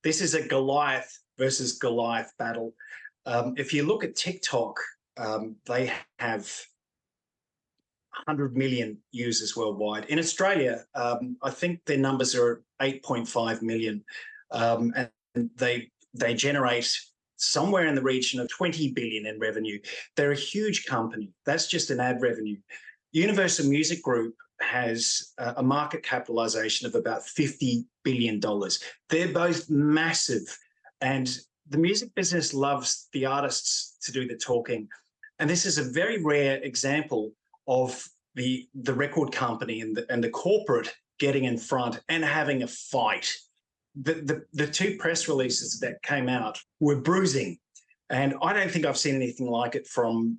This is a Goliath versus Goliath battle. If you look at TikTok, they have 100 million users worldwide. In Australia, I think their numbers are 8.5 million, and they generate somewhere in the region of 20 billion in revenue. They're a huge company. That's just an ad revenue. Universal Music Group has a market capitalization of about $50 billion. They're both massive, and the music business loves the artists to do the talking. And this is a very rare example of the record company and the corporate getting in front and having a fight. The two press releases that came out were bruising, and I don't think I've seen anything like it from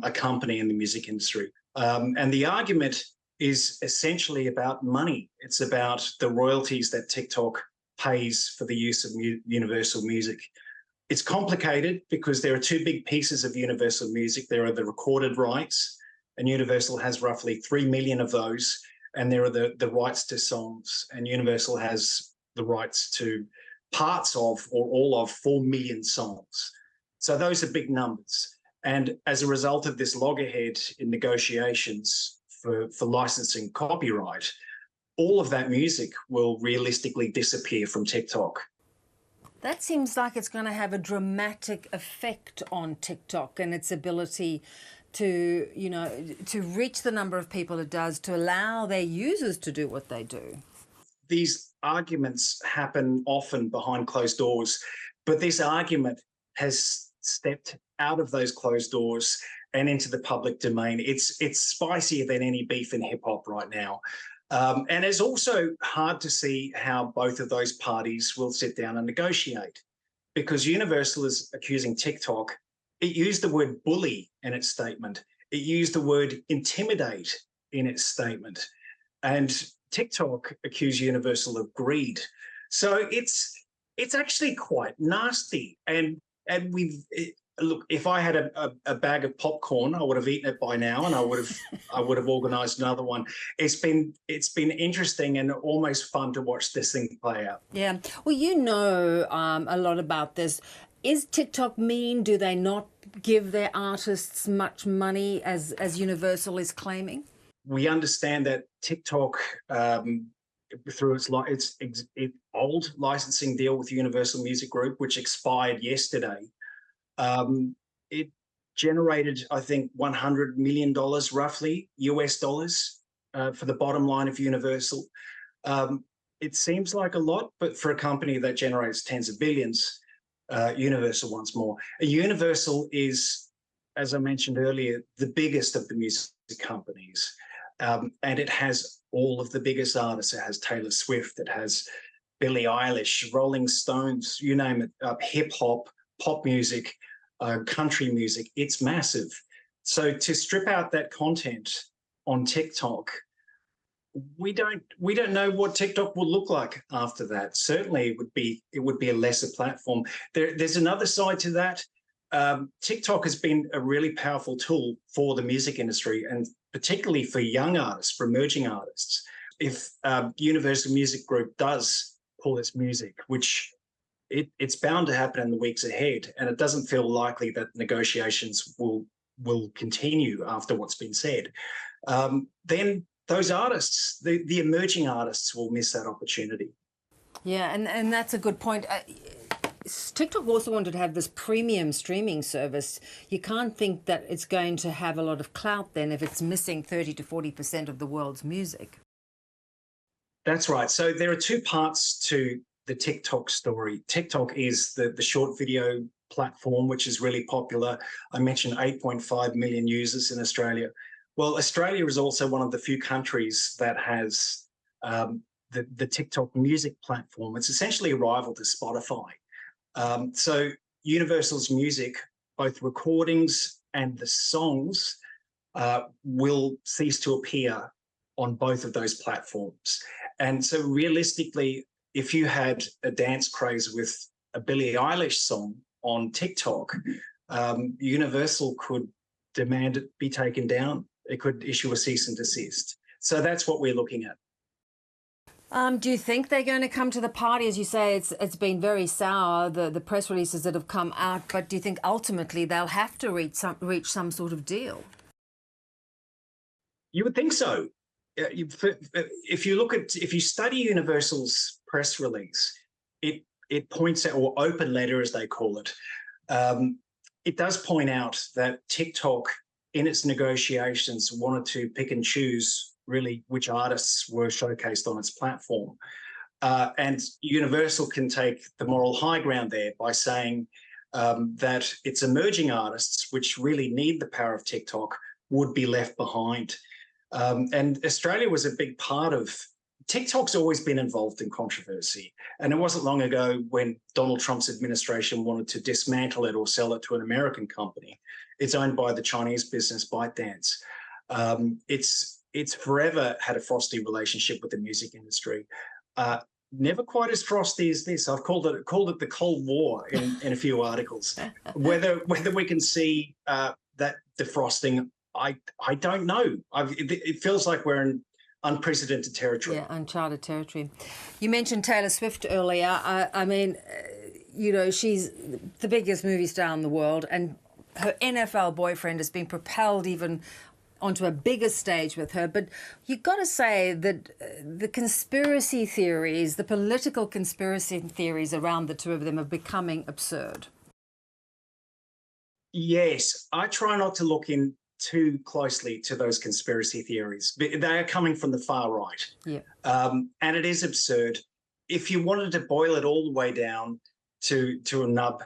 a company in the music industry. And the argument is essentially about money. It's about the royalties that TikTok pays for the use of Universal Music. It's complicated because there are two big pieces of Universal Music. There are the recorded rights, and Universal has roughly 3 million of those, and there are the rights to songs, and Universal has the rights to parts of or all of 4 million songs. So those are big numbers. And as a result of this loggerhead in negotiations for licensing copyright, all of that music will realistically disappear from TikTok. That seems like it's going to have a dramatic effect on TikTok and its ability to, to reach the number of people it does, to allow their users to do what they do. These arguments happen often behind closed doors, but this argument has stepped out of those closed doors and into the public domain. It's spicier than any beef in hip hop right now. And it's also hard to see how both of those parties will sit down and negotiate, because Universal is accusing TikTok. It used the word bully in its statement. It used the word intimidate in its statement. And TikTok accused Universal of greed. So it's actually quite nasty. And look, if I had a bag of popcorn, I would have eaten it by now, and I would have organised another one. It's been interesting and almost fun to watch this thing play out. Yeah, well, a lot about this. Is TikTok mean? Do they not give their artists much money as Universal is claiming? We understand that TikTok, through its old licensing deal with Universal Music Group, which expired yesterday, it generated, I think, $100 million roughly, US dollars, for the bottom line of Universal. It seems like a lot, but for a company that generates tens of billions, Universal wants more. Universal is, as I mentioned earlier, the biggest of the music companies. And it has all of the biggest artists. It has Taylor Swift, it has Billie Eilish, Rolling Stones, you name it, hip hop, pop music, country music. It's massive. So to strip out that content on TikTok, we don't know what TikTok will look like after that. Certainly it would be a lesser platform. There's another side to that. TikTok has been a really powerful tool for the music industry, and particularly for young artists, for emerging artists. If Universal Music Group does pull its music, which it's bound to happen in the weeks ahead, and it doesn't feel likely that negotiations will continue after what's been said, then those artists, the emerging artists, will miss that opportunity. Yeah, and that's a good point. TikTok also wanted to have this premium streaming service. You can't think that it's going to have a lot of clout then if it's missing 30 to 40% of the world's music. That's right. So there are two parts to the TikTok story. TikTok is the short video platform, which is really popular. I mentioned 8.5 million users in Australia. Well, Australia is also one of the few countries that has the TikTok music platform. It's essentially a rival to Spotify. So Universal's music, both recordings and the songs, will cease to appear on both of those platforms. And so realistically, if you had a dance craze with a Billie Eilish song on TikTok, Universal could demand it be taken down. It could issue a cease and desist. So that's what we're looking at. Do you think they're going to come to the party? As you say, it's been very sour, the press releases that have come out, but do you think ultimately they'll have to reach some sort of deal? You would think so. If you study Universal's press release, it points out, or open letter as they call it, it does point out that TikTok in its negotiations wanted to pick and choose really which artists were showcased on its platform. And Universal can take the moral high ground there by saying that its emerging artists, which really need the power of TikTok, would be left behind. And Australia was a big part of TikTok's always been involved in controversy. And it wasn't long ago when Donald Trump's administration wanted to dismantle it or sell it to an American company. It's owned by the Chinese business ByteDance. It's forever had a frosty relationship with the music industry. Never quite as frosty as this. I've called it the Cold War in a few articles. Whether we can see that defrosting, I don't know. It feels like we're in unprecedented territory. Yeah, uncharted territory. You mentioned Taylor Swift earlier. I mean, you know, she's the biggest movie star in the world, and her NFL boyfriend has been propelled even onto a bigger stage with her. But you've got to say that the conspiracy theories, the political conspiracy theories around the two of them are becoming absurd. Yes, I try not to look in too closely to those conspiracy theories. They are coming from the far right. Yeah. And it is absurd. If you wanted to boil it all the way down to a nub,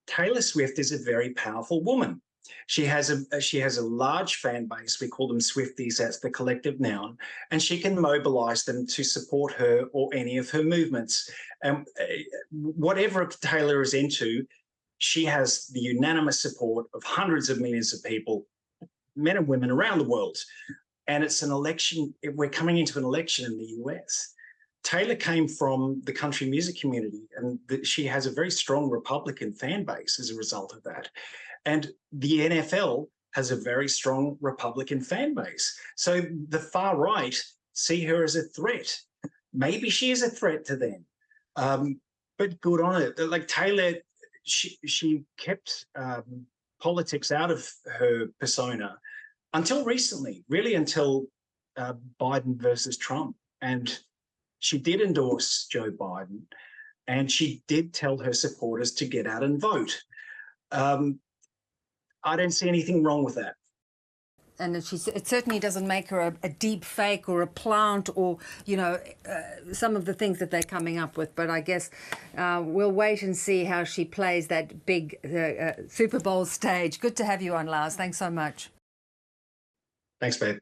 Taylor Swift is a very powerful woman. She has a large fan base. We call them Swifties. That's the collective noun. And she can mobilize them to support her or any of her movements. And whatever Taylor is into, she has the unanimous support of hundreds of millions of people, men and women around the world. And it's an election. We're coming into an election in the US. Taylor came from the country music community, and she has a very strong Republican fan base as a result of that. And the NFL has a very strong Republican fan base. So the far right see her as a threat. Maybe she is a threat to them, but good on it. Like Taylor, she kept politics out of her persona until recently, really until Biden versus Trump. And she did endorse Joe Biden, and she did tell her supporters to get out and vote. I don't see anything wrong with that. And it certainly doesn't make her a deep fake or a plant or, you know, some of the things that they're coming up with. But I guess we'll wait and see how she plays that big Super Bowl stage. Good to have you on, Lars. Thanks so much. Thanks, babe.